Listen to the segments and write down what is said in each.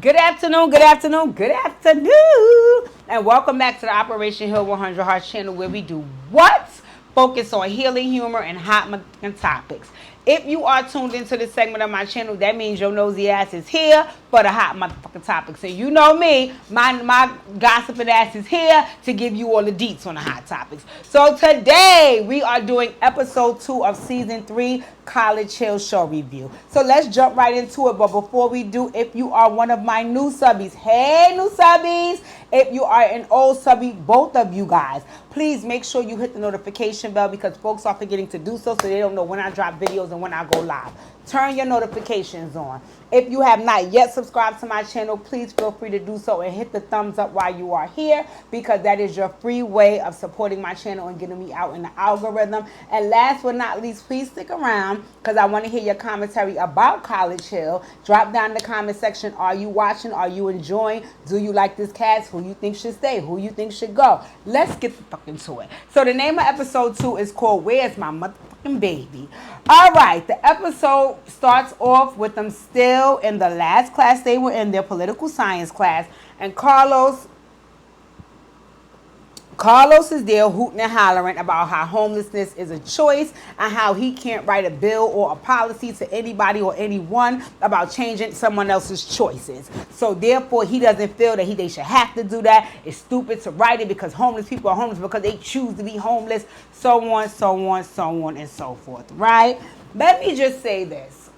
Good afternoon, good afternoon, good afternoon. And welcome back to the Operation Hill 100 Hearts channel where we do what? Focus on healing, humor, and hot topics. If you are tuned into this segment of my channel, that means your nosy ass is here for the hot motherfucking topics. And you know me, my gossiping ass is here to give you all the deets on the hot topics. So today we are doing episode 2 of season 3, College Hill Show Review. So let's jump right into it. But before we do, if you are one of my new subbies, hey new subbies, if you are an old subby, both of you guys, please make sure you hit the notification bell because folks are forgetting to do so they don't know when I drop videos and when I go live. Turn your notifications on. If you have not yet subscribed to my channel, please feel free to do so and hit the thumbs up while you are here because that is your free way of supporting my channel and getting me out in the algorithm. And last but not least, please stick around because I want to hear your commentary about College Hill. Drop down in the comment section. Are you watching? Are you enjoying? Do you like this cast? Who you think should stay? Who you think should go? Let's get the fuck into it. So the name of episode 2 is called Where's My Motherfucking Baby? All right, the episode starts off with them still in the last class they were in, their political science class, and Carlos is there hooting and hollering about how homelessness is a choice and how he can't write a bill or a policy to anybody or anyone about changing someone else's choices. So therefore, he doesn't feel that they should have to do that. It's stupid to write it because homeless people are homeless because they choose to be homeless, so on, so on, so on, and so forth, right? Let me just say this.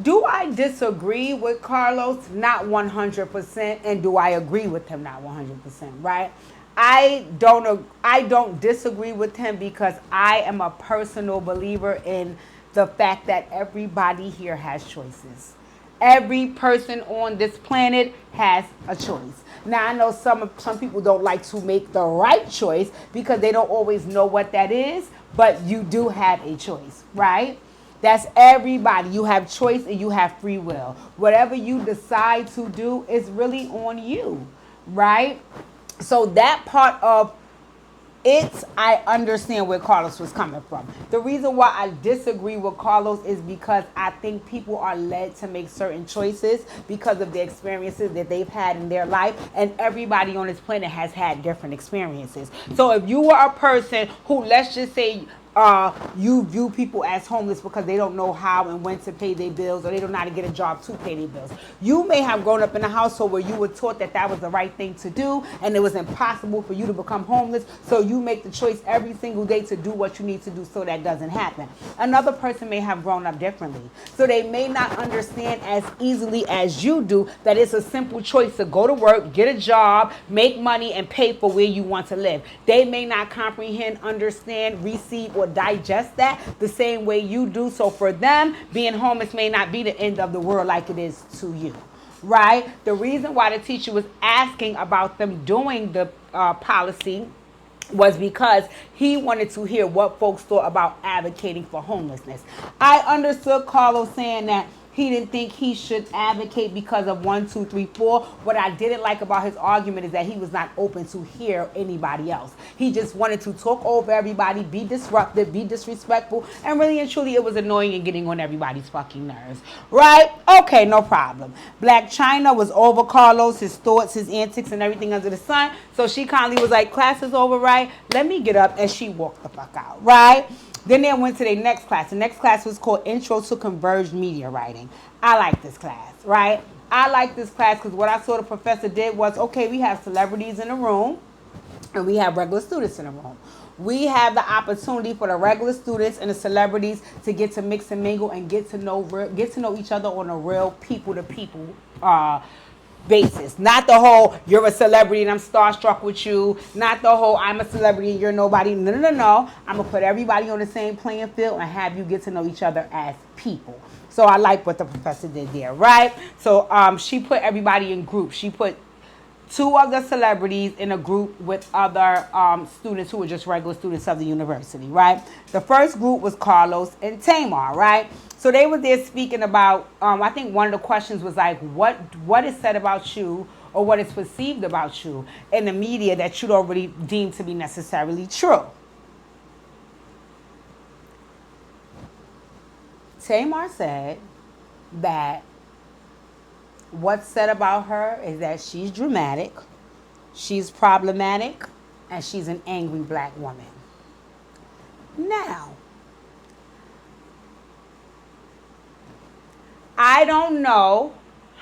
Do I disagree with Carlos? Not 100%. And do I agree with him? Not 100%, right? I don't disagree with him because I am a personal believer in the fact that everybody here has choices. Every person on this planet has a choice. Now, I know some people don't like to make the right choice because they don't always know what that is, but you do have a choice, right? That's everybody. You have choice and you have free will. Whatever you decide to do is really on you, right? So that part of it, I understand where Carlos was coming from. The reason why I disagree with Carlos is because I think people are led to make certain choices because of the experiences that they've had in their life, and everybody on this planet has had different experiences. So if you were a person who, let's just say, you view people as homeless because they don't know how and when to pay their bills or they don't know how to get a job to pay their bills. You may have grown up in a household where you were taught that that was the right thing to do and it was impossible for you to become homeless, so you make the choice every single day to do what you need to do so that doesn't happen. Another person may have grown up differently, so they may not understand as easily as you do that it's a simple choice to go to work, get a job, make money, and pay for where you want to live. They may not comprehend, understand, receive, or digest that the same way you do. So for them, being homeless may not be the end of the world like it is to you, right? The reason why the teacher was asking about them doing the policy was because he wanted to hear what folks thought about advocating for homelessness. I understood Carlos saying that he didn't think he should advocate because of 1, 2, 3, 4. What I didn't like about his argument is that he was not open to hear anybody else. He just wanted to talk over everybody, be disruptive, be disrespectful, and really and truly it was annoying and getting on everybody's fucking nerves. Right? Okay, no problem. Black China was over Carlos, his thoughts, his antics, and everything under the sun. So she kindly was like, class is over, right? Let me get up, and she walked the fuck out, right? Then they went to their next class. The next class was called Intro to Converged Media Writing. I like this class, right? I like this class because what I saw the professor did was, okay, we have celebrities in the room and we have regular students in the room. We have the opportunity for the regular students and the celebrities to get to mix and mingle and get to know each other on a real people-to-people basis. Not the whole, you're a celebrity and I'm starstruck with you. Not the whole, I'm a celebrity and you're nobody. No. I'm going to put everybody on the same playing field and have you get to know each other as people. So I like what the professor did there, right? So she put everybody in groups. She put 2 other celebrities in a group with other students who were just regular students of the university, right? The first group was Carlos and Tamar, right? So they were there speaking about, I think one of the questions was like, what is said about you or what is perceived about you in the media that you don't really deem to be necessarily true? Tamar said that what's said about her is that she's dramatic, she's problematic, and she's an angry black woman. Now, I don't know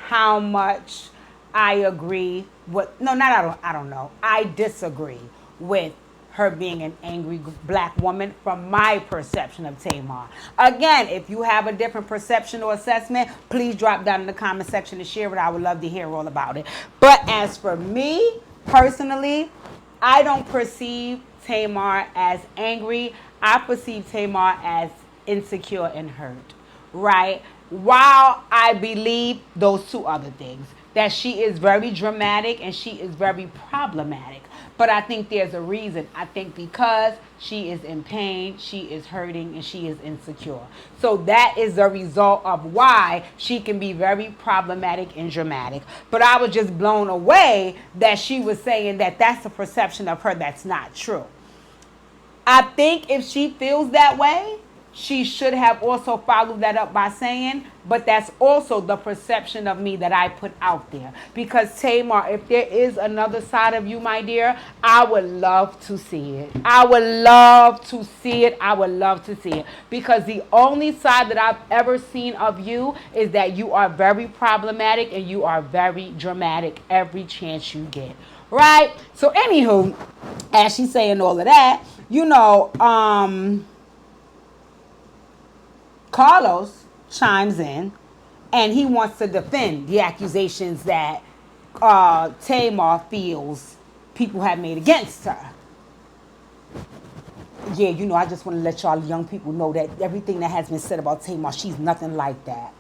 how much I agree with, no, not I don't know. I disagree with her being an angry black woman from my perception of Tamar. Again, if you have a different perception or assessment, please drop down in the comment section and share it. I would love to hear all about it. But as for me, personally, I don't perceive Tamar as angry. I perceive Tamar as insecure and hurt, right? While I believe those two other things, that she is very dramatic and she is very problematic. But I think there's a reason. I think because she is in pain, she is hurting, and she is insecure. So that is the result of why she can be very problematic and dramatic. But I was just blown away that she was saying that that's a perception of her that's not true. I think if she feels that way, she should have also followed that up by saying, but that's also the perception of me that I put out there. Because Tamar, if there is another side of you, my dear, I would love to see it. I would love to see it. I would love to see it. Because the only side that I've ever seen of you is that you are very problematic and you are very dramatic every chance you get. Right? So anywho, as she's saying all of that, Carlos chimes in and he wants to defend the accusations that Tamar feels people have made against her. Yeah, I just want to let y'all young people know that everything that has been said about Tamar, she's nothing like that.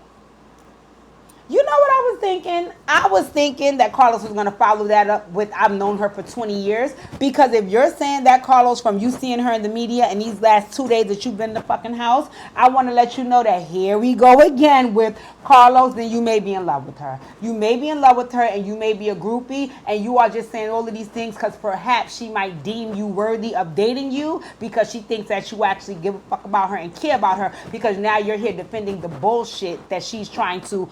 You know what I was thinking? I was thinking that Carlos was going to follow that up with, I've known her for 20 years. Because if you're saying that, Carlos, from you seeing her in the media and these last 2 days that you've been in the fucking house, I want to let you know that here we go again with Carlos, then you may be in love with her. You may be in love with her and you may be a groupie and you are just saying all of these things because perhaps she might deem you worthy of dating you because she thinks that you actually give a fuck about her and care about her because now you're here defending the bullshit that she's trying to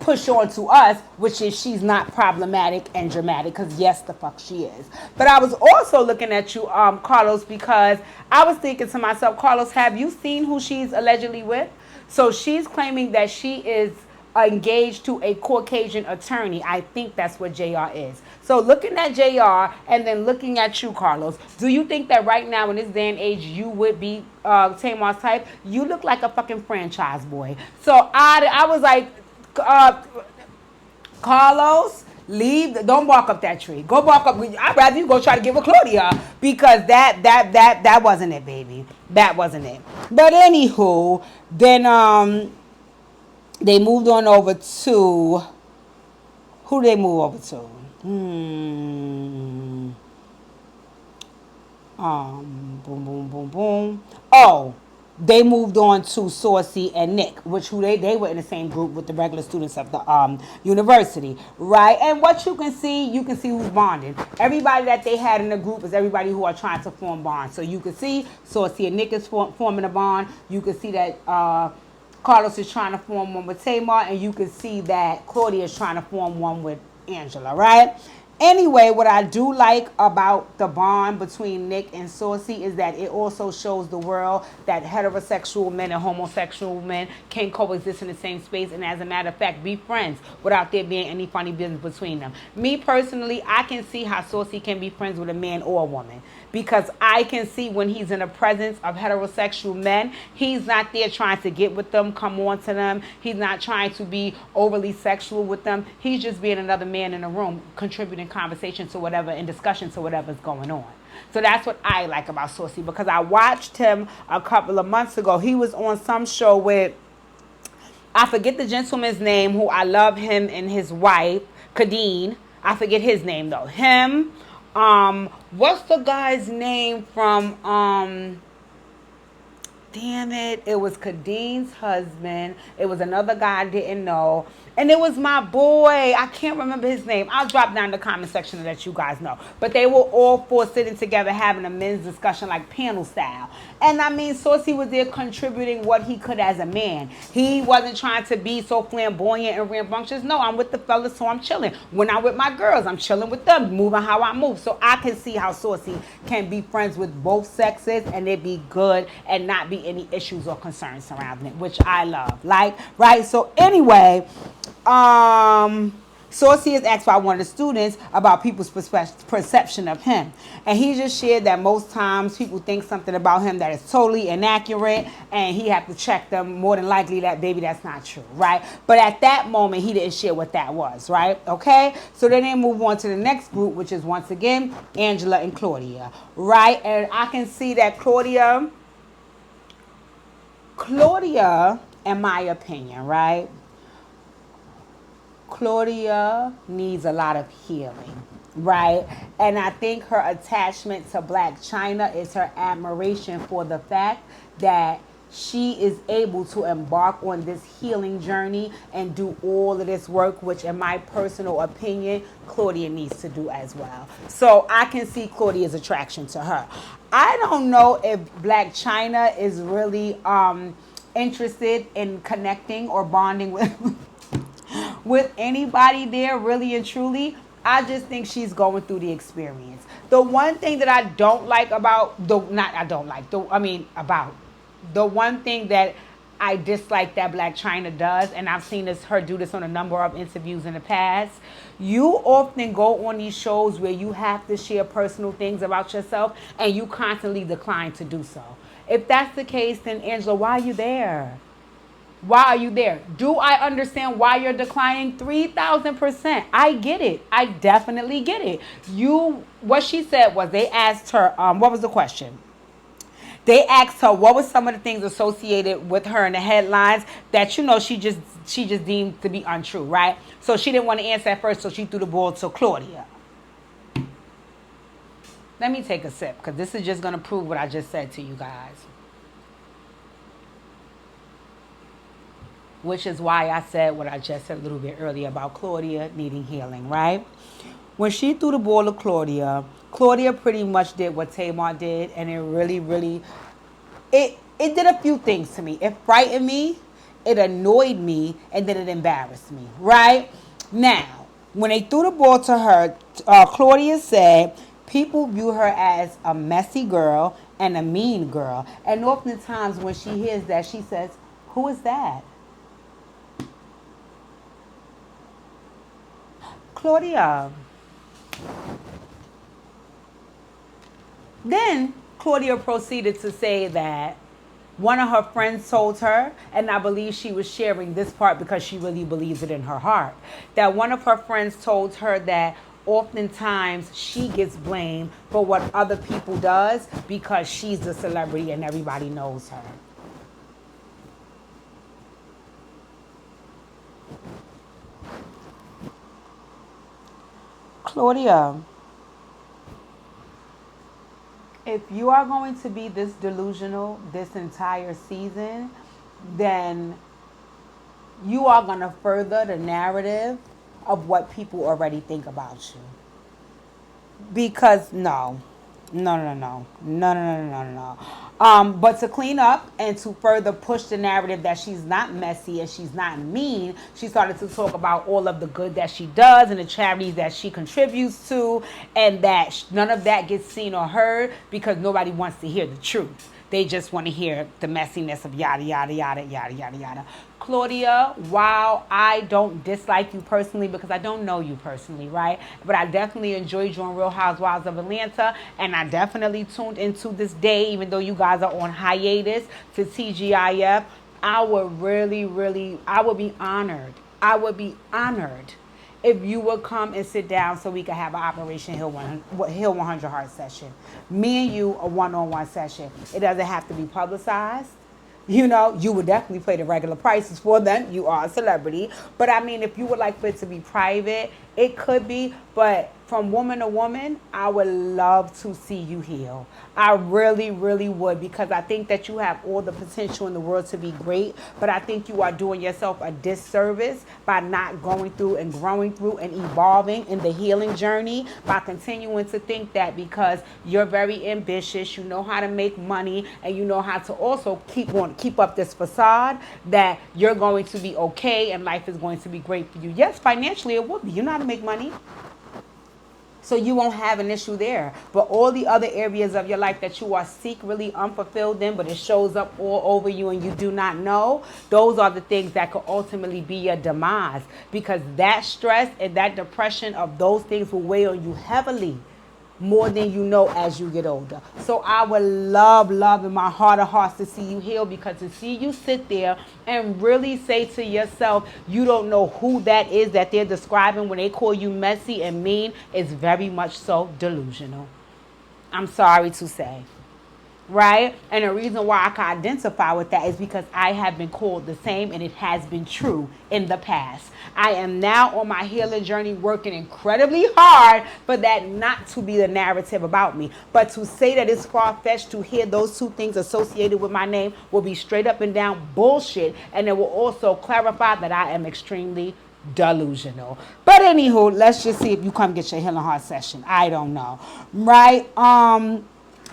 push on to us, which is she's not problematic and dramatic, because yes, the fuck she is. But I was also looking at you, Carlos, because I was thinking to myself, Carlos, have you seen who she's allegedly with? So she's claiming that she is engaged to a Caucasian attorney. I think that's what JR is. So looking at JR and then looking at you, Carlos, do you think that right now in this day and age you would be Tamar's type? You look like a fucking franchise boy. So I was like, Carlos, leave. Don't walk up that tree. Go walk up. I'd rather you go try to get with Claudia because that wasn't it, baby. That wasn't it. But anywho, then they moved on over to, who did they move over to? Boom, boom, boom, boom. Oh, they moved on to Saucy and Nick, which they were in the same group with the regular students of the university, right? And what you can see who's bonding. Everybody that they had in the group is everybody who are trying to form bonds. So you can see Saucy and Nick is forming a bond. You can see that Carlos is trying to form one with Tamar, and you can see that Claudia is trying to form one with Angela, right? Anyway, what I do like about the bond between Nick and Saucy is that it also shows the world that heterosexual men and homosexual men can coexist in the same space and, as a matter of fact, be friends without there being any funny business between them. Me personally, I can see how Saucy can be friends with a man or a woman because I can see when he's in the presence of heterosexual men, he's not there trying to get with them, come on to them. He's not trying to be overly sexual with them. He's just being another man in the room, contributing conversation to whatever and discussion to whatever's going on. So that's what I like about Saucy because I watched him a couple of months ago. He was on some show with, I forget the gentleman's name, who I love him and his wife, Kadeen. I forget his name though. Him, what's the guy's name from damn it, it was Kadeen's husband. It was another guy I didn't know. And it was my boy. I can't remember his name. I'll drop down in the comment section to let you guys know. But they were all four sitting together having a men's discussion like panel style. And I mean, Saucy was there contributing what he could as a man. He wasn't trying to be so flamboyant and rambunctious. No, I'm with the fellas, so I'm chilling. When I'm with my girls, I'm chilling with them, moving how I move. So I can see how Saucy can be friends with both sexes and it be good and not be any issues or concerns surrounding it, which I love. Like, right? So anyway, Saucy has asked by one of the students about people's perception of him. And he just shared that most times people think something about him that is totally inaccurate and he have to check them. More than likely that baby, that's not true, right? But at that moment, he didn't share what that was, right? Okay? So then they move on to the next group, which is once again, Angela and Claudia, right? And I can see that Claudia, in my opinion, right? Claudia needs a lot of healing, right? And I think her attachment to Blac Chyna is her admiration for the fact that she is able to embark on this healing journey and do all of this work, which in my personal opinion, Claudia needs to do as well. So I can see Claudia's attraction to her. I don't know if Blac Chyna is really interested in connecting or bonding with anybody there, really and truly. I just think she's going through the experience. The one thing that I don't like about the one thing that I dislike that Blac Chyna does, and I've seen her do this on a number of interviews in the past. You often go on these shows where you have to share personal things about yourself, and you constantly decline to do so. If that's the case, then Angela, why are you there? Why are you there? Do I understand why you're declining? 3,000%. I get it. I definitely get it. What she said was they asked her, what was the question? They asked her what was some of the things associated with her in the headlines that, she just deemed to be untrue, right? So she didn't want to answer at first, so she threw the ball to Claudia. Let me take a sip, because this is just going to prove what I just said to you guys. Which is why I said what I just said a little bit earlier about Claudia needing healing, right? When she threw the ball to Claudia pretty much did what Tamar did, and it really, really, it did a few things to me. It frightened me, it annoyed me, and then it embarrassed me, right? Now, when they threw the ball to her, Claudia said, people view her as a messy girl and a mean girl. And oftentimes when she hears that, she says, who is that? Claudia. Then Claudia proceeded to say that one of her friends told her, and I believe she was sharing this part because she really believes it in her heart, that one of her friends told her that oftentimes she gets blamed for what other people does because she's the celebrity and everybody knows her. Claudia, if you are going to be this delusional this entire season, then you are going to further the narrative of what people already think about you. Because no. But to clean up and to further push the narrative that she's not messy and she's not mean, she started to talk about all of the good that she does and the charities that she contributes to, and that none of that gets seen or heard because nobody wants to hear the truth. They just want to hear the messiness of yada, yada, yada, yada, yada, yada. Claudia, while I don't dislike you personally because I don't know you personally, right? But I definitely enjoyed you on Real Housewives of Atlanta, and I definitely tuned into this day, even though you guys are on hiatus, to TGIF. I would be honored. I would be honored if you would come and sit down so we could have an Operation Hill 100 Heart session. Me and you, a one-on-one session. It doesn't have to be publicized. You would definitely pay the regular prices for them. You are a celebrity. But I mean, if you would like for it to be private, it could be. But from woman to woman, I would love to see you heal. I really, really would, because I think that you have all the potential in the world to be great, but I think you are doing yourself a disservice by not going through and growing through and evolving in the healing journey, by continuing to think that because you're very ambitious, you know how to make money, and you know how to also keep up this facade, that you're going to be okay and life is going to be great for you. Yes, financially it will be. You know how to make money. So you won't have an issue there. But all the other areas of your life that you are secretly unfulfilled in, but it shows up all over you and you do not know, those are the things that could ultimately be your demise. Because that stress and that depression of those things will weigh on you heavily, more than you know, as you get older. So I would love in my heart of hearts to see you heal, because to see you sit there and really say to yourself, you don't know who that is that they're describing when they call you messy and mean, is very much so delusional. I'm sorry to say. Right? And the reason why I can identify with that is because I have been called the same, and it has been true in the past. I am now on my healing journey working incredibly hard for that not to be the narrative about me. But to say that it's far-fetched to hear those two things associated with my name will be straight up and down bullshit. And it will also clarify that I am extremely delusional. But anywho, let's just see if you come get your healing heart session. I don't know. Right?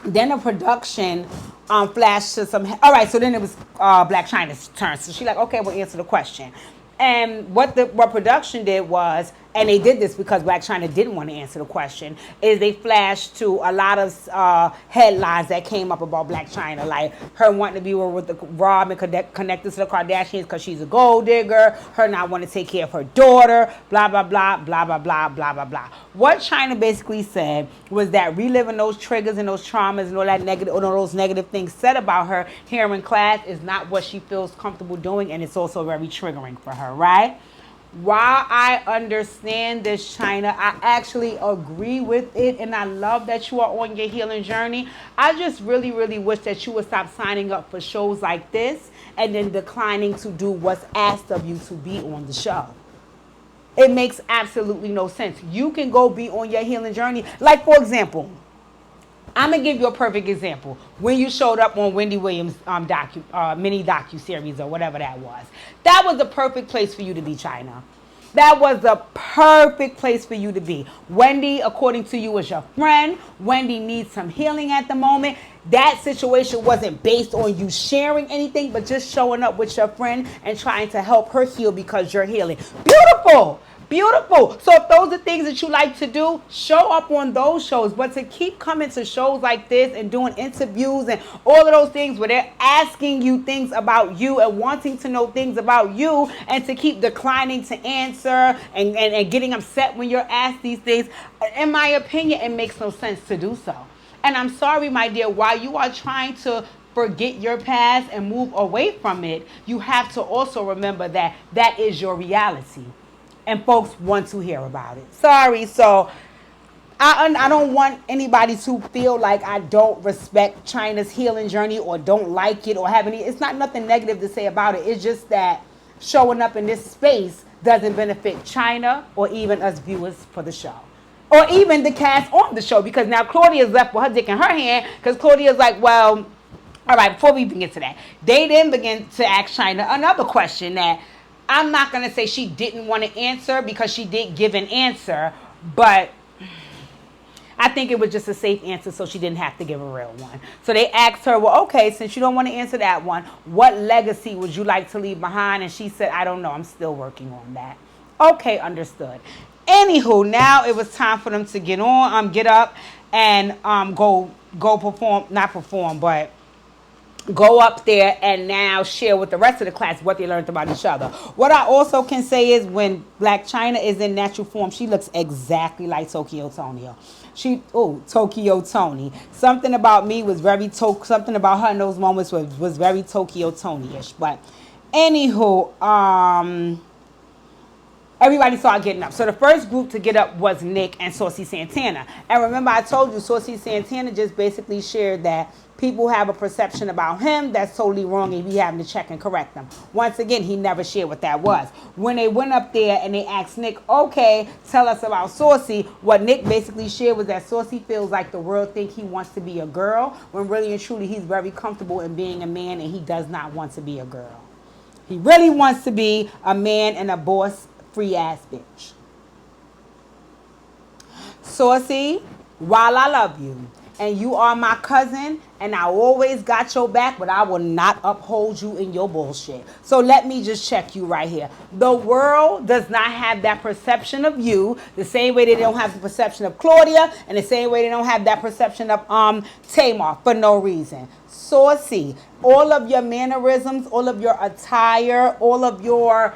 Then the production flashed to some. All right, so then it was Black China's turn. So she like, okay, we'll answer the question. And what production did was, and they did this because Black China didn't want to answer the question, is they flashed to a lot of headlines that came up about Black China, like her wanting to be with the Rob and connected to the Kardashians because she's a gold digger, her not wanting to take care of her daughter, blah, blah, blah, blah, blah, blah, blah, blah, blah. What China basically said was that reliving those triggers and those traumas and all that negative, all those negative things said about her here in class is not what she feels comfortable doing, and it's also very triggering for her, right? While I understand this, China, I actually agree with it, and I love that you are on your healing journey. I just really, really wish that you would stop signing up for shows like this and then declining to do what's asked of you to be on the show. It makes absolutely no sense. You can go be on your healing journey. Like, for example, I'm going to give you a perfect example. When you showed up on Wendy Williams' mini docu-series or whatever that was. That was the perfect place for you to be, China. That was the perfect place for you to be. Wendy, according to you, is your friend. Wendy needs some healing at the moment. That situation wasn't based on you sharing anything, but just showing up with your friend and trying to help her heal because you're healing. Beautiful. Beautiful. So if those are things that you like to do, show up on those shows. But to keep coming to shows like this and doing interviews and all of those things where they're asking you things about you and wanting to know things about you, and to keep declining to answer and getting upset when you're asked these things, in my opinion, it makes no sense to do so. And I'm sorry, my dear, while you are trying to forget your past and move away from it, you have to also remember that that is your reality. And folks want to hear about it. Sorry, so I don't want anybody to feel like I don't respect China's healing journey or don't like it or have any. It's not nothing negative to say about it. It's just that showing up in this space doesn't benefit China or even us viewers for the show. Or even the cast on the show, because now Claudia's left with her dick in her hand, because Claudia's like, well, all right, before we even get to that, they then begin to ask China another question that I'm not going to say she didn't want to answer, because she did give an answer, but I think it was just a safe answer, so she didn't have to give a real one. So they asked her, well, okay, since you don't want to answer that one, what legacy would you like to leave behind? And she said, I don't know. I'm still working on that. Okay, understood. Anywho, now it was time for them to get up and go perform, not perform, but go up there and now share with the rest of the class what they learned about each other. What I also can say is when Black China is in natural form, she looks exactly like Tokyo Tony. Tokyo Tony. Something about me was something about her in those moments was very Tokyo Tony-ish. But anywho, Everybody started getting up. So the first group to get up was Nick and Saucy Santana. And remember, I told you Saucy Santana just basically shared that people have a perception about him that's totally wrong and we having to check and correct them. Once again, he never shared what that was. When they went up there and they asked Nick, okay, tell us about Saucy, what Nick basically shared was that Saucy feels like the world think he wants to be a girl, when really and truly he's very comfortable in being a man and he does not want to be a girl. He really wants to be a man and a boss free ass bitch. Saucy, while I love you and you are my cousin and I always got your back, but I will not uphold you in your bullshit. So let me just check you right here. The world does not have that perception of you the same way they don't have the perception of Claudia and the same way they don't have that perception of Tamar for no reason. Saucy, all of your mannerisms, all of your attire, all of your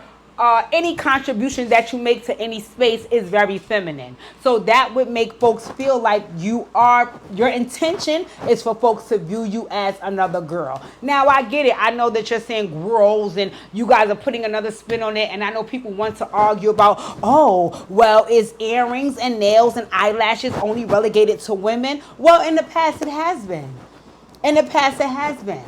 any contribution that you make to any space is very feminine. So that would make folks feel like your intention is for folks to view you as another girl. Now I get it. I know that you're saying girls and you guys are putting another spin on it. And I know people want to argue about, oh, well, is earrings and nails and eyelashes only relegated to women? Well, in the past it has been. In the past it has been.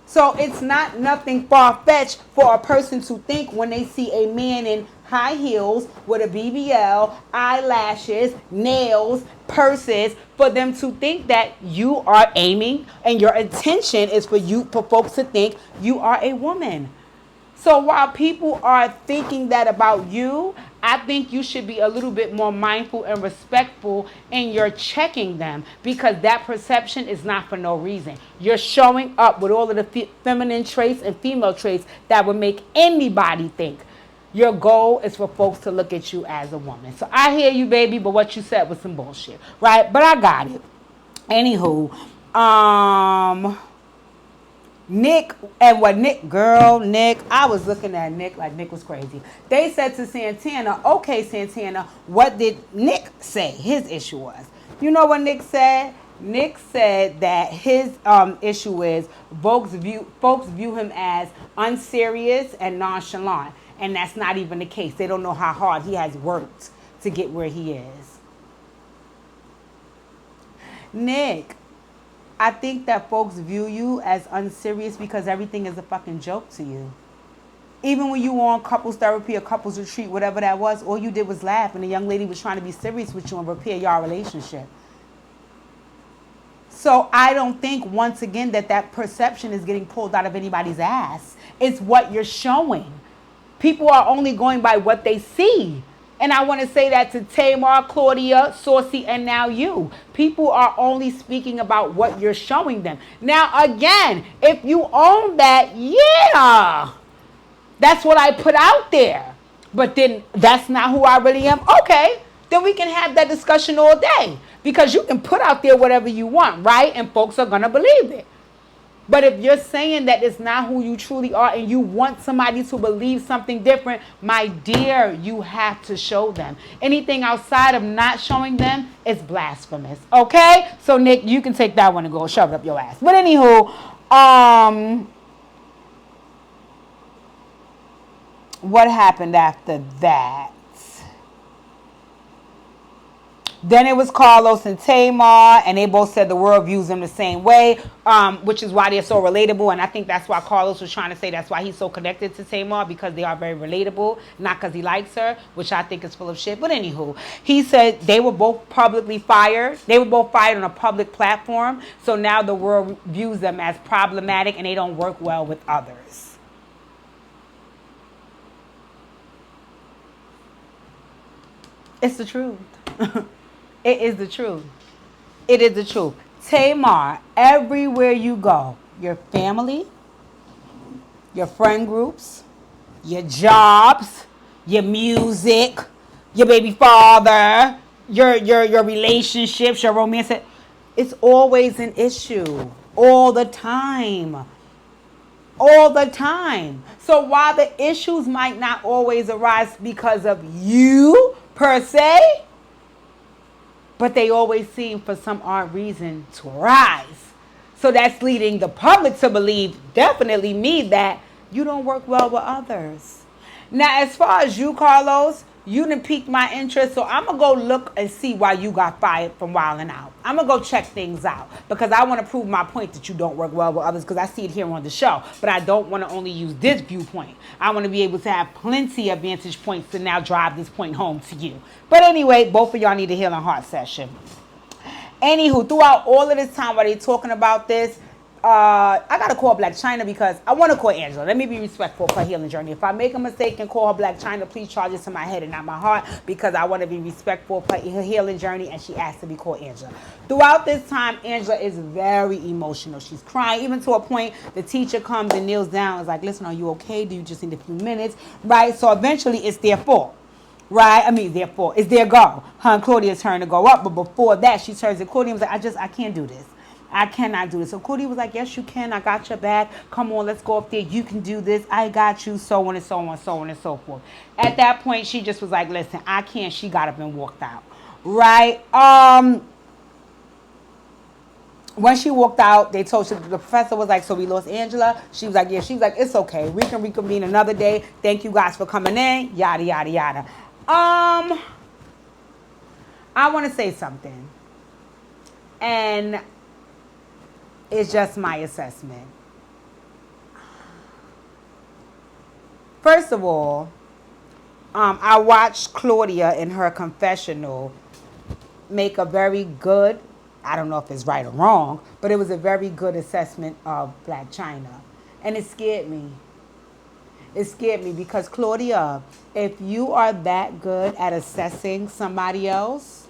So it's not nothing far-fetched for a person to think when they see a man in high heels with a BBL, eyelashes, nails, purses, for them to think that you are aiming and your intention is for folks to think you are a woman. So while people are thinking that about you, I think you should be a little bit more mindful and respectful in your checking them, because that perception is not for no reason. You're showing up with all of the feminine traits and female traits that would make anybody think. Your goal is for folks to look at you as a woman. So I hear you, baby, but what you said was some bullshit, right? But I got it. Anywho, Nick, and what Nick, I was looking at Nick like Nick was crazy. They said to Santana, okay, Santana, what did Nick say his issue was? You know what Nick said? Nick said that his issue is folks view him as unserious and nonchalant. And that's not even the case. They don't know how hard he has worked to get where he is. Nick, I think that folks view you as unserious because everything is a fucking joke to you. Even when you were on couples therapy or couples retreat, whatever that was, all you did was laugh and the young lady was trying to be serious with you and repair your relationship. So I don't think, once again, that perception is getting pulled out of anybody's ass. It's what you're showing. People are only going by what they see. And I want to say that to Tamar, Claudia, Saucy, and now you. People are only speaking about what you're showing them. Now, again, if you own that, yeah, that's what I put out there. But then that's not who I really am. Okay, then we can have that discussion all day. Because you can put out there whatever you want, right? And folks are going to believe it. But if you're saying that it's not who you truly are and you want somebody to believe something different, my dear, you have to show them. Anything outside of not showing them is blasphemous. Okay? So, Nick, you can take that one and go shove it up your ass. But anywho, what happened after that? Then it was Carlos and Tamar, and they both said the world views them the same way, which is why they're so relatable. And I think that's why Carlos was trying to say that's why he's so connected to Tamar, because they are very relatable, not because he likes her, which I think is full of shit. But anywho, he said they were both publicly fired. They were both fired on a public platform. So now the world views them as problematic and they don't work well with others. It's the truth. It is the truth. It is the truth. Tamar, everywhere you go, your family, your friend groups, your jobs, your music, your baby father, your relationships, your romance, it's always an issue. All the time. All the time. So while the issues might not always arise because of you per se, but they always seem for some odd reason to arise. So that's leading the public to believe, definitely me, that you don't work well with others. Now, as far as you, Carlos, you didn't pique my interest, so I'm going to go look and see why you got fired from Wildin' Out. I'm going to go check things out because I want to prove my point that you don't work well with others because I see it here on the show. But I don't want to only use this viewpoint. I want to be able to have plenty of vantage points to now drive this point home to you. But anyway, both of y'all need a healing heart session. Anywho, throughout all of this time while they're talking about this, I gotta call Black China because I want to call Angela. Let me be respectful of her healing journey. If I make a mistake and call her Black China, please charge it to my head and not my heart because I want to be respectful of her healing journey and she asked to be called Angela. Throughout this time, Angela is very emotional. She's crying, even to a point the teacher comes and kneels down and is like, listen, are you okay? Do you just need a few minutes? Right? So eventually it's their fault. Right? I mean, their fault. It's their go. Her and Claudia's turn to go up. But before that, she turns to Claudia and was like, I can't do this. I cannot do this. So Claudia was like, yes, you can. I got your back. Come on, let's go up there. You can do this. I got you. So on and so on, so on and so forth. At that point, she just was like, listen, I can't. She got up and walked out. Right? When she walked out, they told her, the professor was like, so we lost Angela? She was like, yeah. She was like, it's okay. We can reconvene another day. Thank you guys for coming in. Yada, yada, yada. I want to say something. And it's just my assessment. First of all, I watched Claudia in her confessional make a very good, I don't know if it's right or wrong, but it was a very good assessment of Black China. And it scared me. It scared me because, Claudia, if you are that good at assessing somebody else,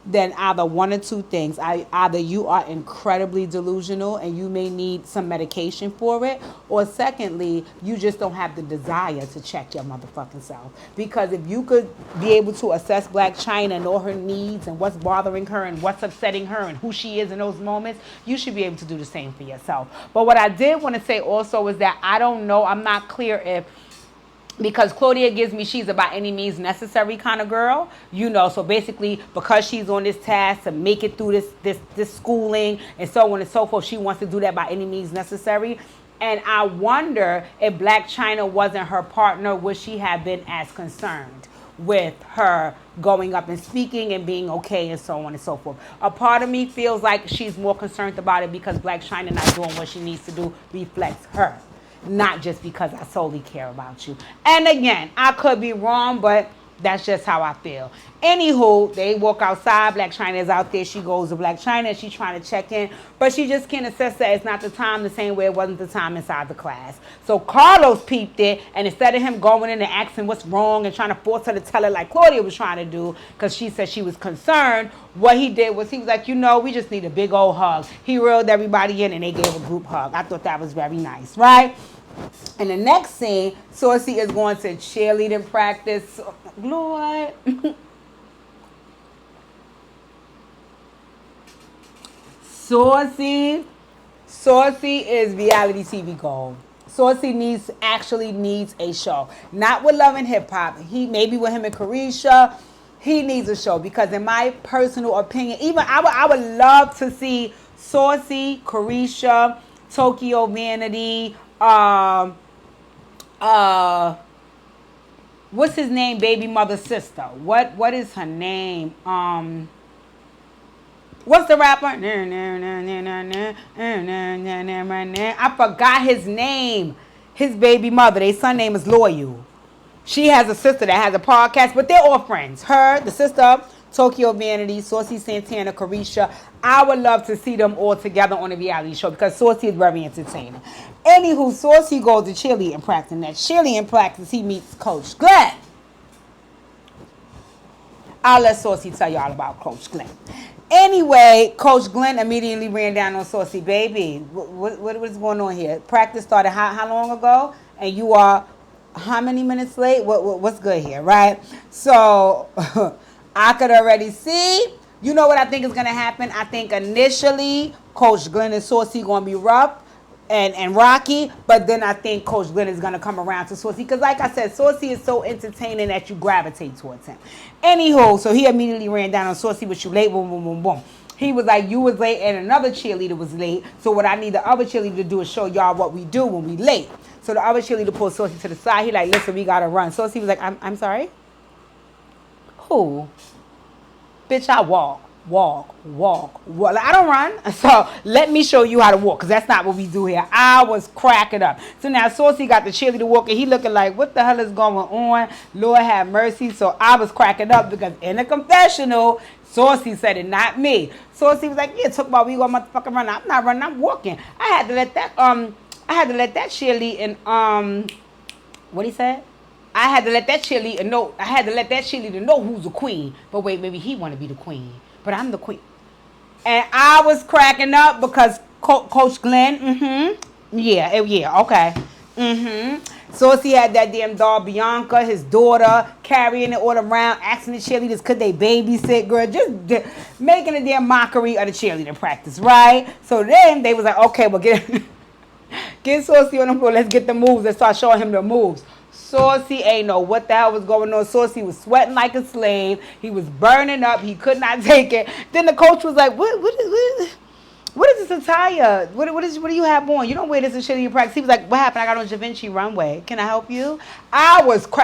then either one or two things. Either you are incredibly delusional and you may need some medication for it, or secondly, you just don't have the desire to check your motherfucking self. Because if you could be able to assess Black China and know her needs and what's bothering her and what's upsetting her and who she is in those moments, you should be able to do the same for yourself. But what I did want to say also is that I don't know, I'm not clear if, because Claudia gives me she's a by any means necessary kind of girl, you know, so basically because she's on this task to make it through this schooling and so on and so forth, she wants to do that by any means necessary. And I wonder if Black China wasn't her partner, would she have been as concerned with her going up and speaking and being okay and so on and so forth. A part of me feels like she's more concerned about it because Black China not doing what she needs to do reflects her. Not just because I solely care about you. And again, I could be wrong, but that's just how I feel. Anywho, they walk outside. Black China is out there. She goes to Black China. She's trying to check in. But she just can't assess that it's not the time the same way it wasn't the time inside the class. So Carlos peeped it. And instead of him going in and asking what's wrong and trying to force her to tell her like Claudia was trying to do, because she said she was concerned, what he did was he was like, you know, we just need a big old hug. He reeled everybody in and they gave a group hug. I thought that was very nice, right? In the next scene, Saucy is going to cheerleading practice. Lord. Saucy is reality TV gold. Saucy actually needs a show. Not with Love and Hip Hop. Maybe with him and Carisha. He needs a show because in my personal opinion, even I would love to see Saucy, Carisha, Tokyo Vanity, what's his name? Baby mother sister. What is her name? What's the rapper? I forgot his name. His baby mother. Their son name is Loyal. She has a sister that has a podcast, but they're all friends. Her, the sister, Tokyo Vanity, Saucy Santana, Carisha. I would love to see them all together on a reality show because Saucy is very entertaining. Anywho, Saucy goes to cheerleading practice. And at cheerleading practice, he meets Coach Glenn. I'll let Saucy tell y'all about Coach Glenn. Anyway, Coach Glenn immediately ran down on Saucy. Baby, what is going on here? Practice started how long ago? And you are how many minutes late? What's good here, right? So I could already see. You know what I think is going to happen? I think initially Coach Glenn and Saucy going to be rough and rocky, but then I think Coach Glenn is going to come around to Saucy because like I said, Saucy is so entertaining that you gravitate towards him. Anywho, so he immediately ran down on Saucy, was you late? Boom, boom, boom, boom. He was like, you was late and another cheerleader was late, so what I need the other cheerleader to do is show y'all what we do when we late. So the other cheerleader pulled Saucy to the side. He like, listen, we got to run. Saucy was like, I'm sorry? Who? Bitch, I walk. Like, I don't run. So let me show you how to walk, because that's not what we do here. I was cracking up. So now Saucy got the cheerleader walking. He looking like, what the hell is going on? Lord have mercy. So I was cracking up because in the confessional, Saucy said it, not me. Saucy was like, yeah, talk about we gonna motherfucking run. I'm not running, I'm walking. I had to let that cheerleader and what he said? I had to let that cheerleader know who's the queen. But wait, maybe he want to be the queen. But I'm the queen. And I was cracking up because Coach Glenn, yeah, okay. So he had that damn dog Bianca, his daughter, carrying it all around, asking the cheerleaders could they babysit, girl, just making a damn mockery of the cheerleading practice, right? So then they was like, okay, well get Saucy on the floor, let's get the moves, let's start showing him the moves. Saucy ain't know what the hell was going on. Saucy was sweating like a slave. He was burning up. He could not take it. Then the coach was like, what is this attire? What do you have on? You don't wear this in shit in your practice. He was like, what happened? I got on Da Vinci runway. Can I help you?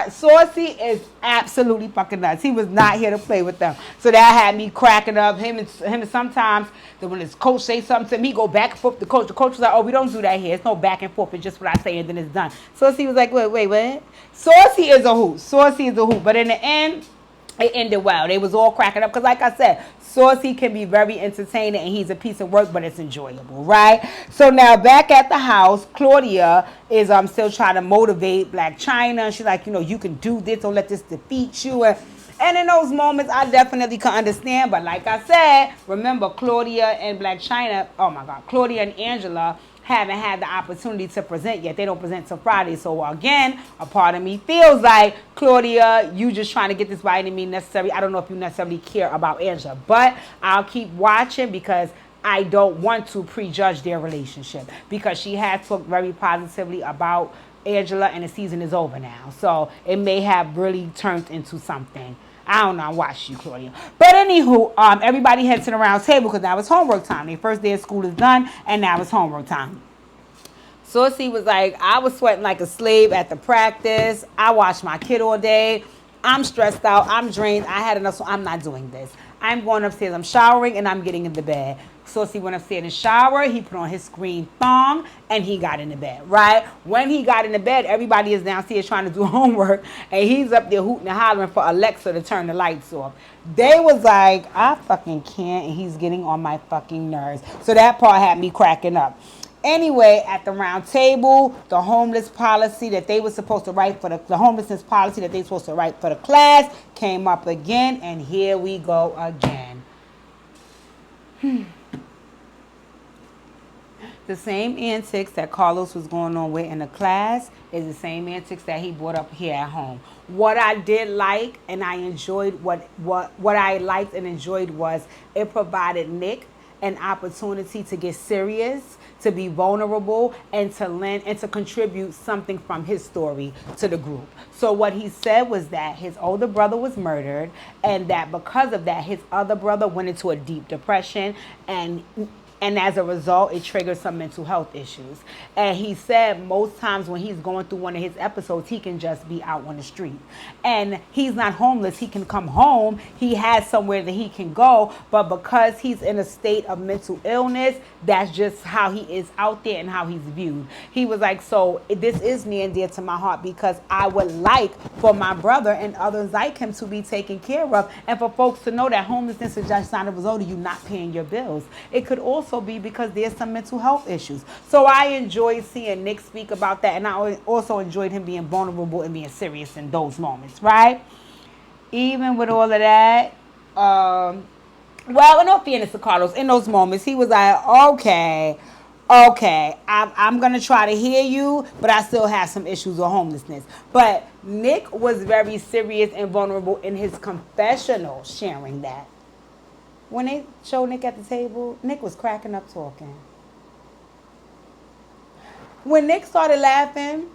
Saucy is absolutely fucking nuts. He was not here to play with them. So that had me cracking up. Him and sometimes when his coach say something to him, he go back and forth. The coach was like, oh, we don't do that here. It's no back and forth. It's just what I say and then it's done. Saucy was like, wait, what? Saucy is a hoot. But in the end, it ended well. They was all cracking up because, like I said, Saucy can be very entertaining and he's a piece of work, but it's enjoyable, right? So now back at the house, Claudia is still trying to motivate Black China. She's like, you can do this. Don't let this defeat you. And in those moments, I definitely can understand. But like I said, remember Claudia and Black China, Claudia and Angela haven't had the opportunity to present yet. They don't present till Friday. So again, a part of me feels like, Claudia, you just trying to get this by any means necessary. I don't know if you necessarily care about Angela, but I'll keep watching because I don't want to prejudge their relationship, because she has talked very positively about Angela and the season is over now. So it may have really turned into something. I don't know. I watched you, Claudia. But anywho, everybody heads to the round table because now it's homework time. Their first day of school is done, and now it's homework time. Saucy was like, I was sweating like a slave at the practice. I watched my kid all day. I'm stressed out. I'm drained. I had enough, so I'm not doing this. I'm going upstairs. I'm showering, and I'm getting in the bed. Saucy went upstairs and showered. He put on his screen thong, and he got in the bed, right? When he got in the bed, everybody is downstairs trying to do homework, and he's up there hooting and hollering for Alexa to turn the lights off. They was like, I fucking can't, and he's getting on my fucking nerves. So that part had me cracking up. Anyway, at the round table, the homeless policy that they were supposed to write for the homelessness policy that they were supposed to write for the class came up again, and here we go again. The same antics that Carlos was going on with in the class is the same antics that he brought up here at home. What I did like and I enjoyed, what I liked and enjoyed was it provided Nick an opportunity to get serious, to be vulnerable, and to lend and to contribute something from his story to the group. So what he said was that his older brother was murdered, and that because of that, his other brother went into a deep depression, and as a result, it triggered some mental health issues. And he said most times when he's going through one of his episodes, he can just be out on the street. And he's not homeless. He can come home. He has somewhere that he can go. But because he's in a state of mental illness, that's just how he is out there and how he's viewed. He was like, so this is near and dear to my heart because I would like for my brother and others like him to be taken care of. And for folks to know that homelessness is just not a result of you not paying your bills. It could also be because there's some mental health issues. So I enjoyed seeing Nick speak about that, and I also enjoyed him being vulnerable and being serious in those moments, right? Even with all of that, well, in all fairness to Carlos, in those moments, he was like, okay, I'm going to try to hear you, but I still have some issues with homelessness. But Nick was very serious and vulnerable in his confessional, sharing that. When they showed Nick at the table, Nick was cracking up talking. When Nick started laughing,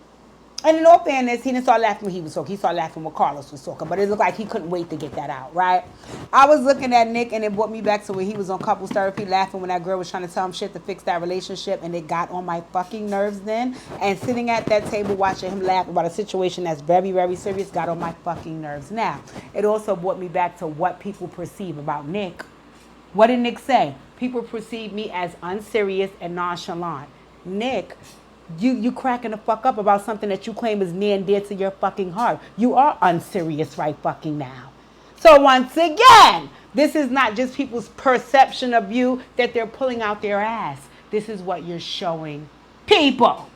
And in all fairness, he didn't start laughing when he was talking. He started laughing when Carlos was talking. But it looked like he couldn't wait to get that out, right? I was looking at Nick, and it brought me back to when he was on couples therapy, laughing when that girl was trying to tell him shit to fix that relationship, and it got on my fucking nerves then. And sitting at that table watching him laugh about a situation that's very, very serious got on my fucking nerves. Now, it also brought me back to what people perceive about Nick. What did Nick say? People perceive me as unserious and nonchalant. Nick, you cracking the fuck up about something that you claim is near and dear to your fucking heart. You are unserious right fucking now. So once again, this is not just people's perception of you that they're pulling out their ass. This is what you're showing people.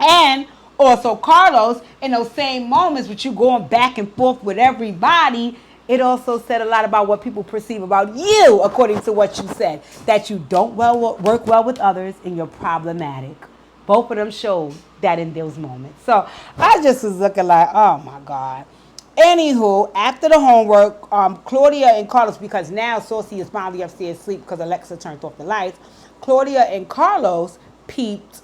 And also Carlos, in those same moments with you going back and forth with everybody, it also said a lot about what people perceive about you, according to what you said, that you don't work well with others and you're problematic. Both of them showed that in those moments. So I just was looking like, oh my God. Anywho, after the homework, Claudia and Carlos, because now Saucy is finally upstairs asleep because Alexa turned off the lights, Claudia and Carlos peeped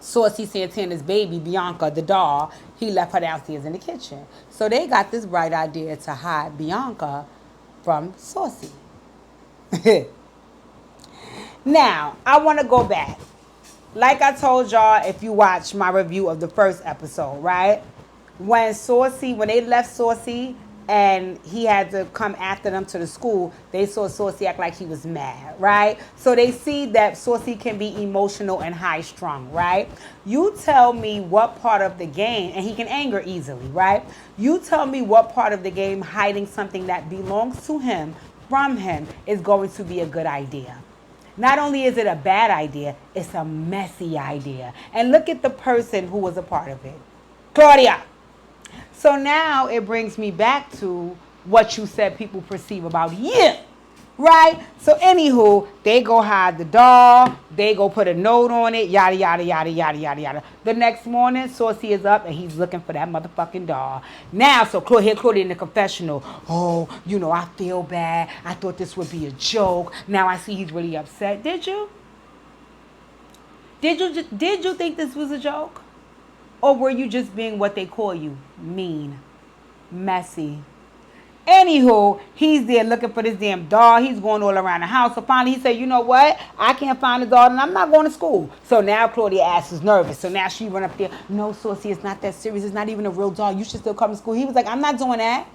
Saucy Santana's baby, Bianca, the doll. He left her downstairs in the kitchen. So they got this bright idea to hide Bianca from Saucy. Now, I want to go back. Like I told y'all, if you watch my review of the first episode, right? When they left Saucy and he had to come after them to the school, they saw Saucy act like he was mad, right? So they see that Saucy can be emotional and high-strung, right? You tell me what part of the game, and he can anger easily, right? You tell me what part of the game hiding something that belongs to him from him is going to be a good idea. Not only is it a bad idea, it's a messy idea. And look at the person who was a part of it. Claudia. So now it brings me back to what you said people perceive about you. Right? So anywho, they go hide the doll. They go put a note on it. Yada, yada, yada, yada, yada, yada. The next morning, Saucy is up and he's looking for that motherfucking doll. Now, so Claudia in the confessional. Oh, I feel bad. I thought this would be a joke. Now I see he's really upset. Did you? Did you think this was a joke? Or were you just being what they call you? Mean. Messy. Anywho, he's there looking for this damn doll. He's going all around the house. So finally he said, you know what? I can't find the doll and I'm not going to school. So now Claudia's ass is nervous. So now she run up there. No, Saucy, it's not that serious. It's not even a real doll. You should still come to school. He was like, I'm not doing that.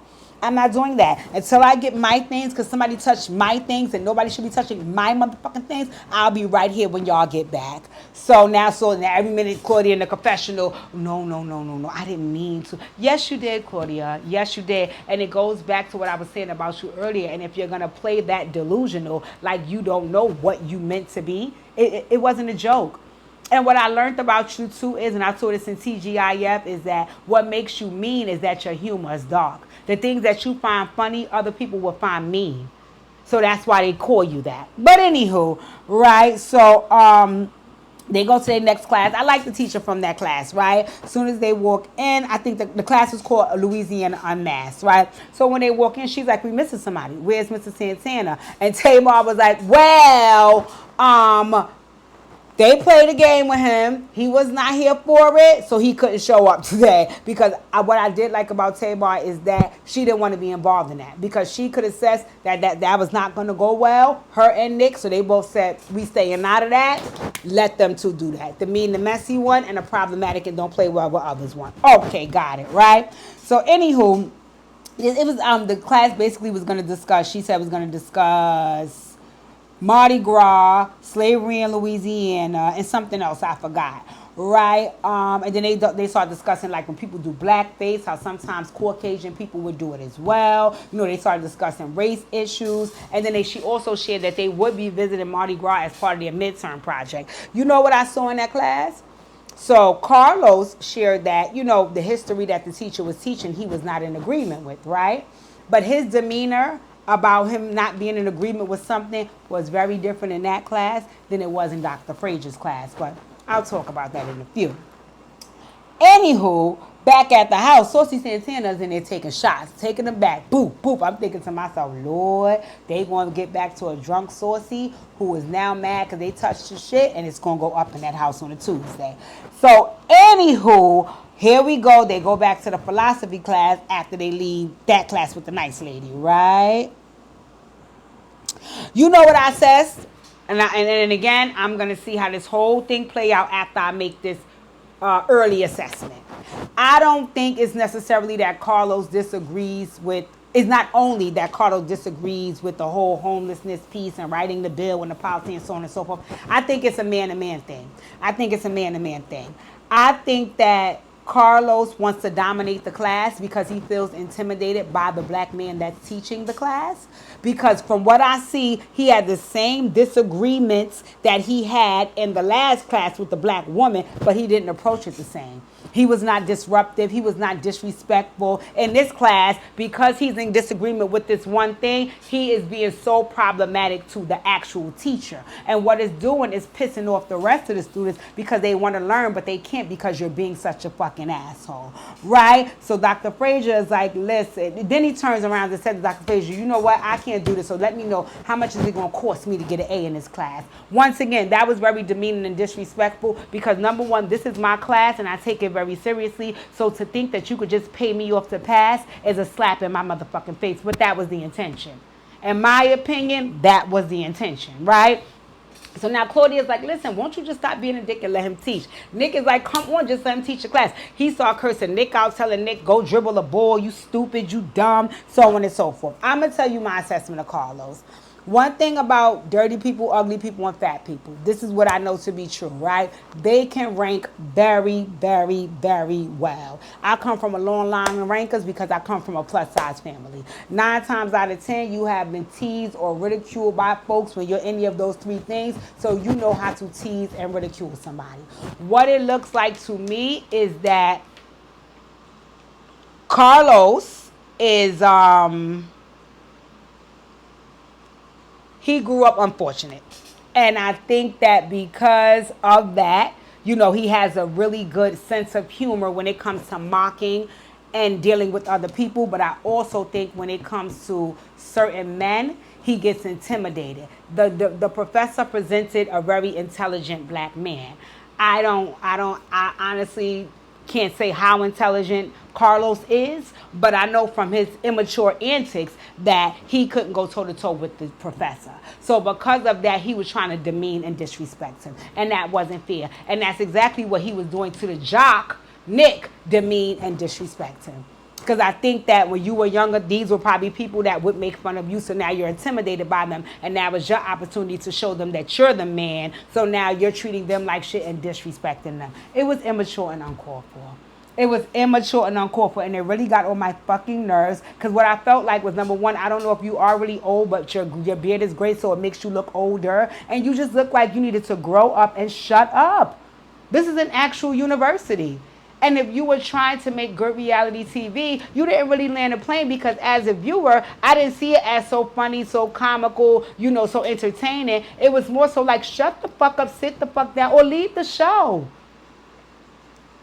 I'm not doing that. Until I get my things, because somebody touched my things and nobody should be touching my motherfucking things, I'll be right here when y'all get back. So now every minute, Claudia in the confessional, no, I didn't mean to. Yes, you did, Claudia. Yes, you did. And it goes back to what I was saying about you earlier. And if you're going to play that delusional, like you don't know what you meant to be, it wasn't a joke. And what I learned about you too is, and I saw this in TGIF, is that what makes you mean is that your humor is dark. The things that you find funny, other people will find mean. So that's why they call you that. But anywho, right? So they go to their next class. I like the teacher from that class, right? As soon as they walk in, I think the class is called Louisiana Unmasked, right? So when they walk in, she's like, we missing somebody. Where's Mr. Santana? And Tamar was like, well, they played a game with him. He was not here for it, so he couldn't show up today. Because what I did like about Tamar is that she didn't want to be involved in that. Because she could assess that was not going to go well, her and Nick. So they both said, we staying out of that. Let them two do that. The mean, the messy one, and the problematic and don't play well with others one. Okay, got it, right? So anywho, it was the class basically was going to discuss, she said was going to discuss Mardi Gras, slavery in Louisiana, and something else I forgot, right? And then they start discussing like when people do blackface, how sometimes Caucasian people would do it as well. They started discussing race issues, and then she also shared that they would be visiting Mardi Gras as part of their midterm project. You know what I saw in that class? So Carlos shared that, the history that the teacher was teaching, he was not in agreement with, right? But his demeanor about him not being in agreement with something was very different in that class than it was in Dr. Frazier's class. But I'll talk about that in a few. Anywho, back at the house, Saucy Santana's in there taking shots, taking them back. Boop, boop. I'm thinking to myself, Lord, they going to get back to a drunk Saucy who is now mad because they touched the shit, and it's going to go up in that house on a Tuesday. So, anywho, here we go. They go back to the philosophy class after they leave that class with the nice lady, right? You know what I says? And again, I'm going to see how this whole thing play out after I make this early assessment. I don't think it's necessarily that Carlos disagrees with, it's not only that Carlos disagrees with the whole homelessness piece and writing the bill and the policy and so on and so forth. I think it's a man-to-man thing. I think that Carlos wants to dominate the class because he feels intimidated by the black man that's teaching the class. Because from what I see, he had the same disagreements that he had in the last class with the black woman, but he didn't approach it the same. He was not disruptive. He was not disrespectful. In this class, because he's in disagreement with this one thing, he is being so problematic to the actual teacher. And what it's doing is pissing off the rest of the students because they want to learn, but they can't because you're being such a fucking asshole. Right? So Dr. Frazier is like, listen. Then he turns around and says to Dr. Frazier, you know what? I can't do this, so let me know how much is it going to cost me to get an A in this class. Once again, that was very demeaning and disrespectful because, number one, this is my class and I take it very seriously. So to think that you could just pay me off to pass is a slap in my motherfucking face. But that was the intention. In my opinion, that was the intention, right? So now Claudia's like, listen, won't you just stop being a dick and let him teach? Nick is like, come on, just let him teach the class. He saw cursing Nick out, telling Nick, go dribble a ball, you stupid, you dumb, so on and so forth. I'm going to tell you my assessment of Carlos. One thing about dirty people, ugly people, and fat people, this is what I know to be true, right? They can rank very, very, very well. I come from a long line of rankers because I come from a plus-size family. 9 times out of 10, you have been teased or ridiculed by folks when you're any of those 3 things, so you know how to tease and ridicule somebody. What it looks like to me is that Carlos is, he grew up unfortunate. And I think that because of that, you know, he has a really good sense of humor when it comes to mocking and dealing with other people. But I also think when it comes to certain men, he gets intimidated. The professor presented a very intelligent black man. I honestly can't say how intelligent Carlos is, but I know from his immature antics that he couldn't go toe-to-toe with the professor. So because of that, he was trying to demean and disrespect him, and that wasn't fair. And that's exactly what he was doing to the jock, Nick, demean and disrespect him. Because I think that when you were younger, these were probably people that would make fun of you, so now you're intimidated by them, and now it's your opportunity to show them that you're the man, so now you're treating them like shit and disrespecting them. It was immature and uncalled for. And it really got on my fucking nerves, because what I felt like was, number one, I don't know if you are really old, but your beard is great, so it makes you look older, and you just look like you needed to grow up and shut up. This is an actual university. And if you were trying to make good reality TV, you didn't really land a plane, because as a viewer, I didn't see it as so funny, so comical, you know, so entertaining. It was more so like, shut the fuck up, sit the fuck down, or leave the show.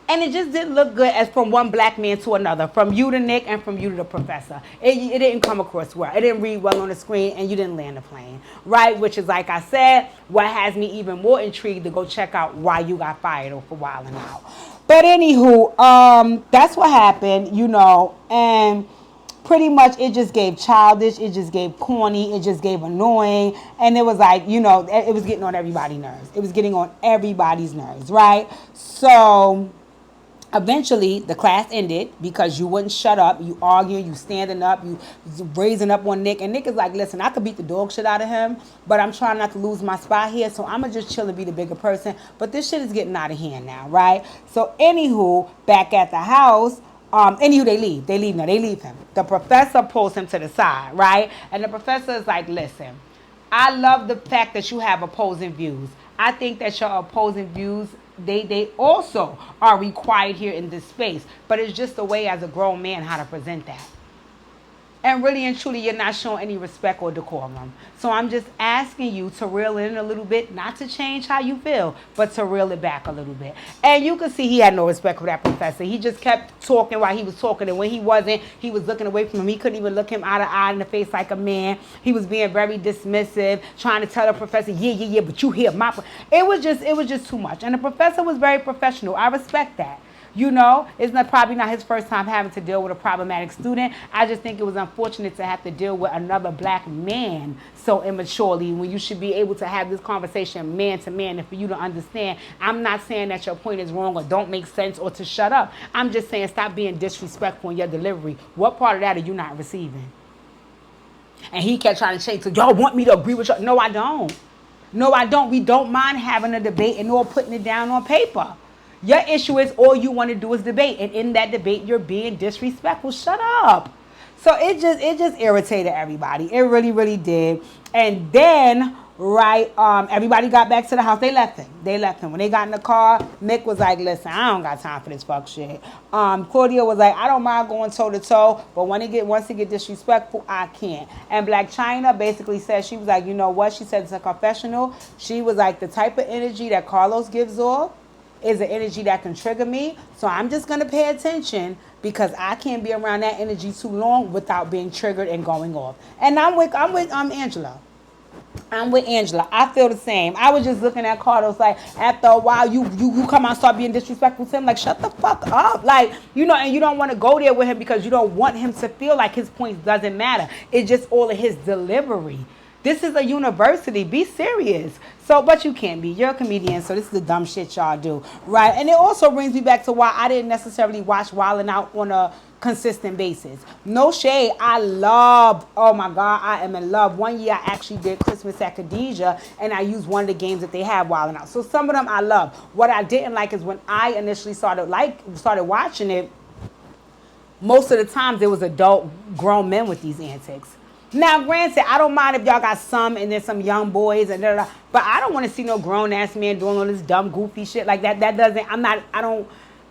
And it just didn't look good as from one black man to another, from you to Nick and from you to the professor. It didn't come across well. It didn't read well on the screen, and you didn't land the plane, right? Which is, like I said, what has me even more intrigued to go check out why you got fired or for wilding out. But anywho, that's what happened, you know, and pretty much it just gave childish, it just gave corny, it just gave annoying, and it was like, you know, it was getting on everybody's nerves. It was getting on everybody's nerves, right? So eventually, the class ended because you wouldn't shut up. You arguing, you standing up, you raising up on Nick. And Nick is like, listen, I could beat the dog shit out of him, but I'm trying not to lose my spot here, so I'm going to just chill and be the bigger person. But this shit is getting out of hand now, right? So anywho, back at the house, they leave him. The professor pulls him to the side, right? And the professor is like, listen, I love the fact that you have opposing views. I think that your opposing views, they also are required here in this space. But it's just a way as a grown man how to present that. And really and truly, you're not showing any respect or decorum. So I'm just asking you to reel in a little bit, not to change how you feel, but to reel it back a little bit. And you can see he had no respect for that professor. He just kept talking while he was talking. And when he wasn't, he was looking away from him. He couldn't even look him eye to eye in the face like a man. He was being very dismissive, trying to tell the professor, yeah, but you hear my... It was just too much. And the professor was very professional. I respect that. You know, it's probably not his first time having to deal with a problematic student. I just think it was unfortunate to have to deal with another black man so immaturely when you should be able to have this conversation man to man and for you to understand. I'm not saying that your point is wrong or don't make sense or to shut up. I'm just saying stop being disrespectful in your delivery. What part of that are you not receiving? And he kept trying to change. So y'all want me to agree with you? No, I don't. No, I don't. We don't mind having a debate and all putting it down on paper. Your issue is all you want to do is debate. And in that debate, you're being disrespectful. Shut up. So it just irritated everybody. It really, really did. And then, right, everybody got back to the house. They left him. When they got in the car, Nick was like, listen, I don't got time for this fuck shit. Claudia was like, I don't mind going toe to toe, but once it get disrespectful, I can't. And Black China basically said, she was like, you know what? She said it's a confessional. She was like, the type of energy that Carlos gives off is an energy that can trigger me. So I'm just going to pay attention because I can't be around that energy too long without being triggered and going off. And I'm with Angela. I'm with Angela. I feel the same. I was just looking at Carlos like, after a while, you come out and start being disrespectful to him. Like, shut the fuck up. Like, you know, and you don't want to go there with him because you don't want him to feel like his points doesn't matter. It's just all of his delivery. This is a university. Be serious. So, but you can't be. You're a comedian, so this is the dumb shit y'all do, right? And it also brings me back to why I didn't necessarily watch Wildin' Out on a consistent basis. No shade. I love, oh my God, I am in love. One year I actually did Christmas at Khadijah, and I used one of the games that they have Wildin' Out. So some of them I love. What I didn't like is when I initially started watching it, most of the times there was adult grown men with these antics. Now, granted, I don't mind if y'all got some and then some young boys and but I don't want to see no grown ass man doing all this dumb goofy shit like that.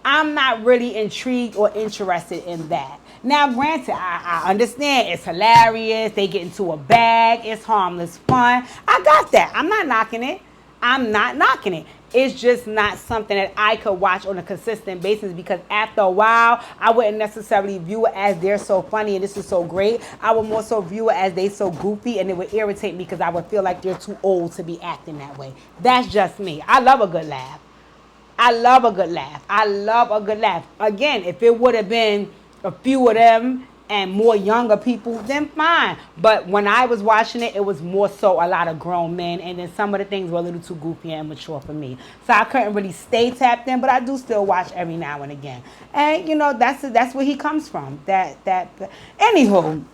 I'm not really intrigued or interested in that. Now, granted, I understand it's hilarious. They get into a bag. It's harmless fun. I got that. I'm not knocking it. It's just not something that I could watch on a consistent basis because after a while, I wouldn't necessarily view it as they're so funny and this is so great. I would more so view it as they so goofy and it would irritate me because I would feel like they're too old to be acting that way. That's just me. I love a good laugh. Again, if it would have been a few of them and more younger people, then fine. But when I was watching it, it was more so a lot of grown men, and then some of the things were a little too goofy and immature for me. So I couldn't really stay tapped in, but I do still watch every now and again. And you know, that's where he comes from. Anywho.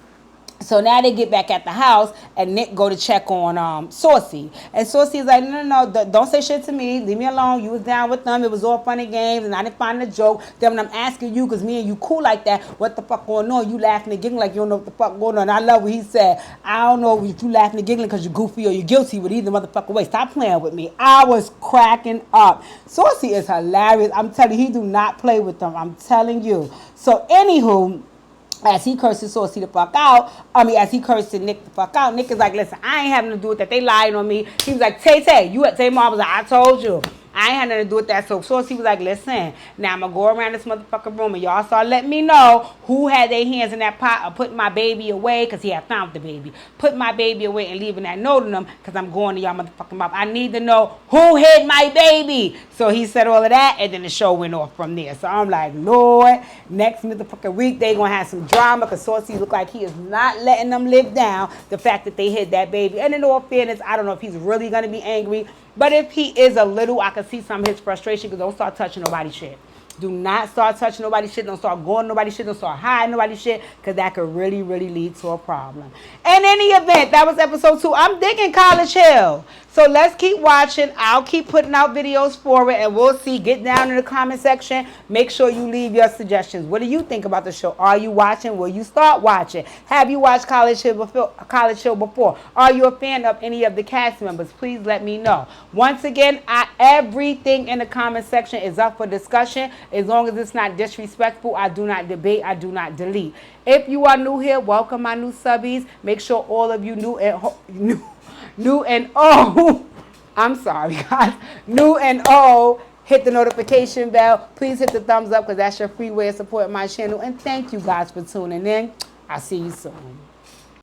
So now they get back at the house, and Nick go to check on Saucy. And Saucy is like, no, don't say shit to me. Leave me alone. You was down with them. It was all fun and games, and I didn't find a joke. Then when I'm asking you, because me and you cool like that, what the fuck going on? You laughing and giggling like you don't know what the fuck going on. I love what he said. I don't know if you laughing and giggling because you're goofy or you're guilty with either motherfucker way. Stop playing with me. I was cracking up. Saucy is hilarious. I'm telling you, he do not play with them. I'm telling you. So anywho, as he curses Saucy the fuck out, as he curses Nick the fuck out, Nick is like, listen, I ain't having to do with that. They lying on me. He was like, Tay, you at Tay Mom was like, I told you. I ain't had nothing to do with that. So Saucy was like, listen, now I'm going to go around this motherfucking room and y'all start letting me know who had their hands in that pot of putting my baby away because he had found the baby. Putting my baby away and leaving that note on them because I'm going to y'all motherfucking mouth. I need to know who hid my baby. So he said all of that and then the show went off from there. So I'm like, Lord, next motherfucking week they going to have some drama because Saucy look like he is not letting them live down the fact that they hid that baby. And in all fairness, I don't know if he's really going to be angry. But if he is a little, I can see some of his frustration because don't start touching nobody's shit. Do not start touching nobody's shit. Don't start going to nobody's shit. Don't start hiding nobody's shit because that could really, really lead to a problem. In any event, that was episode 2. I'm digging College Hill. So let's keep watching. I'll keep putting out videos for it and we'll see. Get down in the comment section. Make sure you leave your suggestions. What do you think about the show? Are you watching? Will you start watching? Have you watched College Hill before? Are you a fan of any of the cast members? Please let me know. Once again, everything in the comment section is up for discussion. As long as it's not disrespectful, I do not debate, I do not delete. If you are new here, welcome my new subbies. Make sure all of you new and old, I'm sorry guys, new and old, hit the notification bell. Please hit the thumbs up because that's your free way of supporting my channel. And thank you guys for tuning in. I'll see you soon.